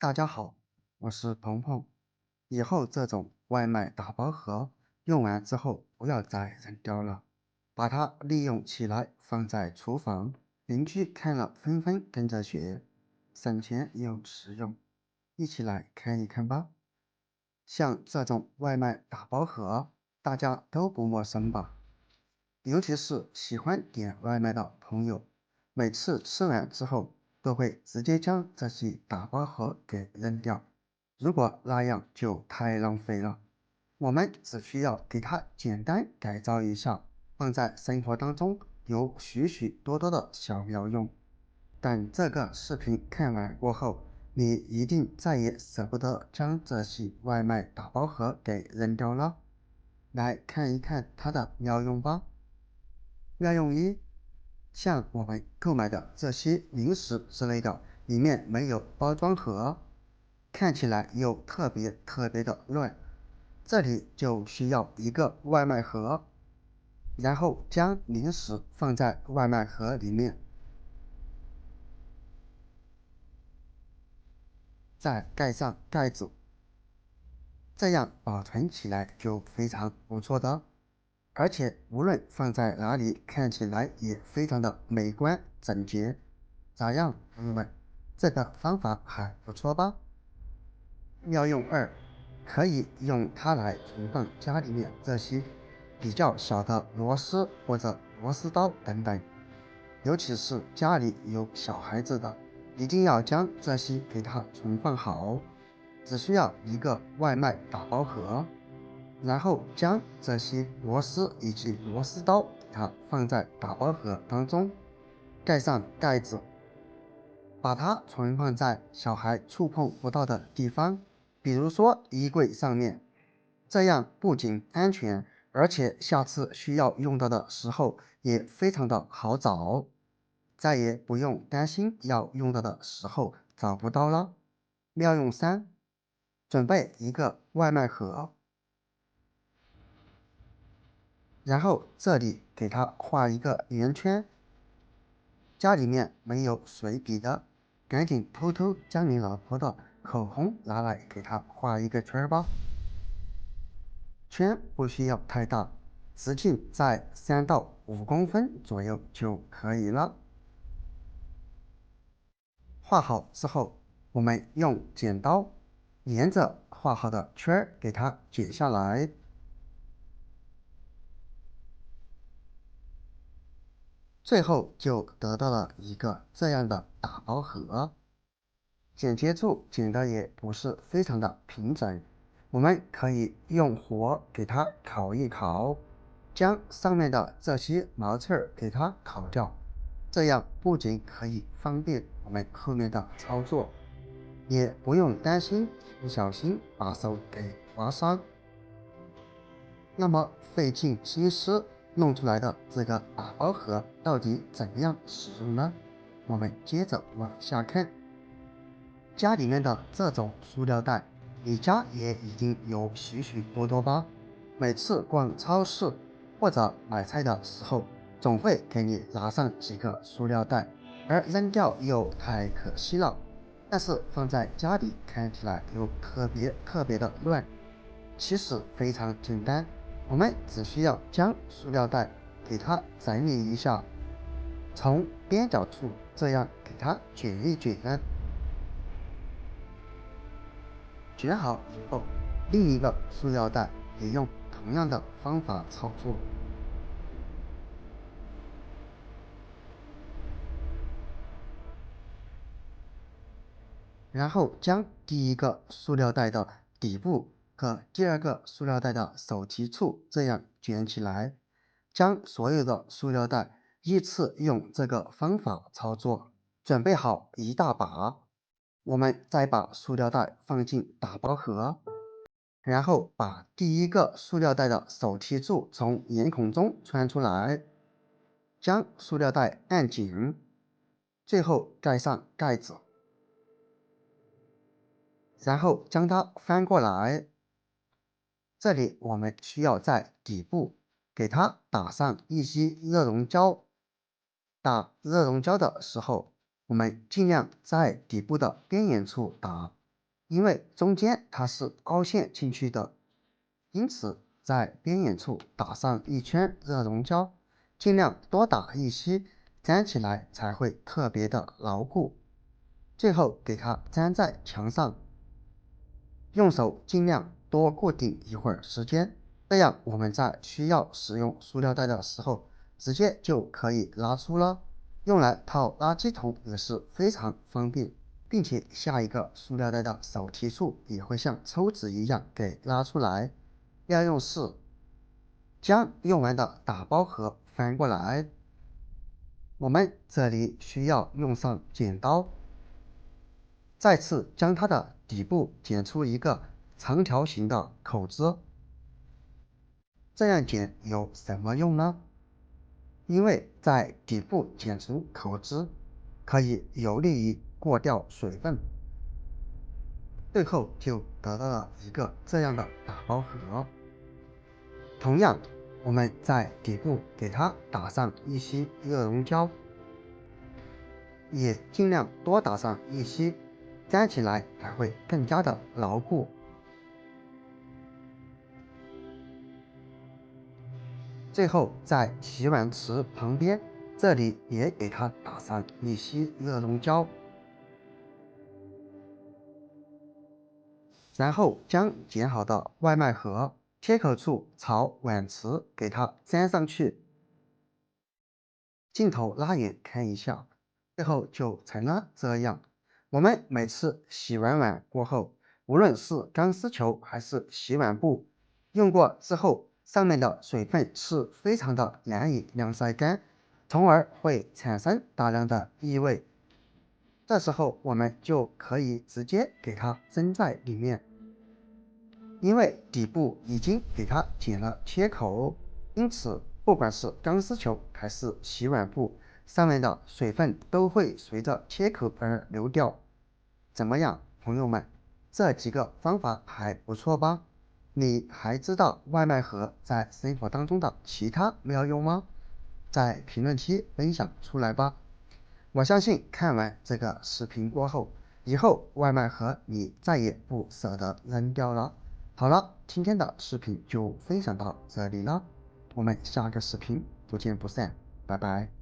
大家好，我是鹏鹏。以后这种外卖打包盒用完之后不要再扔掉了，把它利用起来放在厨房，邻居看了纷纷跟着学，省钱又实用。一起来看一看吧。像这种外卖打包盒，大家都不陌生吧？尤其是喜欢点外卖的朋友，每次吃完之后都会直接将这些打包盒给扔掉。如果那样就太浪费了。我们只需要给它简单改造一下，放在生活当中有许许多多的小妙用。等这个视频看完过后，你一定再也舍不得将这些外卖打包盒给扔掉了。来看一看它的妙用吧。妙用一，像我们购买的这些零食之类的，里面没有包装盒，看起来又特别的乱，这里就需要一个外卖盒，然后将零食放在外卖盒里面，再盖上盖子，这样保存起来就非常不错的。而且无论放在哪里，看起来也非常的美观整洁。咋样，朋友们？这个方法还不错吧？妙用二，可以用它来存放家里面这些比较小的螺丝或者螺丝刀等等，尤其是家里有小孩子的，一定要将这些给它存放好。只需要一个外卖打包盒，然后将这些螺丝以及螺丝刀给它放在打包盒当中，盖上盖子，把它存放在小孩触碰不到的地方，比如说衣柜上面。这样不仅安全，而且下次需要用到的时候也非常的好找，再也不用担心要用到的时候找不到了。妙用三，准备一个外卖盒，然后这里给它画一个圆圈。家里面没有水笔的，赶紧偷偷将你老婆的口红拿来给她画一个圈吧。圈不需要太大，直径在3到5公分左右就可以了。画好之后，我们用剪刀沿着画好的圈给它剪下来，最后就得到了一个这样的打包盒。剪接处剪的也不是非常的平整，我们可以用火给它烤一烤，将上面的这些毛刺儿给它烤掉，这样不仅可以方便我们后面的操作，也不用担心不小心把手给划伤。那么费尽心思弄出来的这个打包盒到底怎样使用呢？我们接着往下看。家里面的这种塑料袋，你家也已经有许许多多吧？每次逛超市或者买菜的时候，总会给你拿上几个塑料袋，而扔掉又太可惜了。但是放在家里看起来又特别的乱。其实非常简单，我们只需要将塑料袋给它整理一下，从边角处这样给它卷一卷。卷好以后，另一个塑料袋也用同样的方法操作，然后将第一个塑料袋的底部和第二个塑料袋的手提处这样卷起来，将所有的塑料袋依次用这个方法操作。准备好一大把，我们再把塑料袋放进打包盒，然后把第一个塑料袋的手提柱从眼孔中穿出来，将塑料袋按紧，最后盖上盖子，然后将它翻过来。这里我们需要在底部给它打上一些热熔胶。打热熔胶的时候，我们尽量在底部的边缘处打，因为中间它是凹陷进去的，因此在边缘处打上一圈热熔胶，尽量多打一些，粘起来才会特别的牢固。最后给它粘在墙上，用手尽量多固定一会儿时间，这样我们在需要使用塑料袋的时候，直接就可以拿出了。用来套垃圾桶也是非常方便，并且下一个塑料袋的手提处也会像抽纸一样给拉出来。要用是将用完的打包盒翻过来，我们这里需要用上剪刀，再次将它的底部剪出一个长条形的口子。这样剪有什么用呢？因为在底部剪出口子，可以有利于过掉水分，最后就得到了一个这样的打包盒。同样，我们在底部给它打上一些热熔胶，也尽量多打上一些，粘起来才会更加的牢固。最后在洗碗池旁边，这里也给它打上一些热熔胶，然后将剪好的外卖盒贴口处朝碗池给它粘上去。镜头拉远看一下，最后就成了这样。我们每次洗完碗过后，无论是钢丝球还是洗碗布，用过之后，上面的水分是非常的难以晾晒干，从而会产生大量的异味。这时候我们就可以直接给它蒸在里面。因为底部已经给它剪了切口，因此不管是钢丝球还是洗碗布，上面的水分都会随着切口而流掉。怎么样，朋友们，这几个方法还不错吧？你还知道外卖盒在生活当中的其他妙用吗？在评论区分享出来吧。我相信看完这个视频过后，以后外卖盒你再也不舍得扔掉了。好了，今天的视频就分享到这里了，我们下个视频不见不散，拜拜。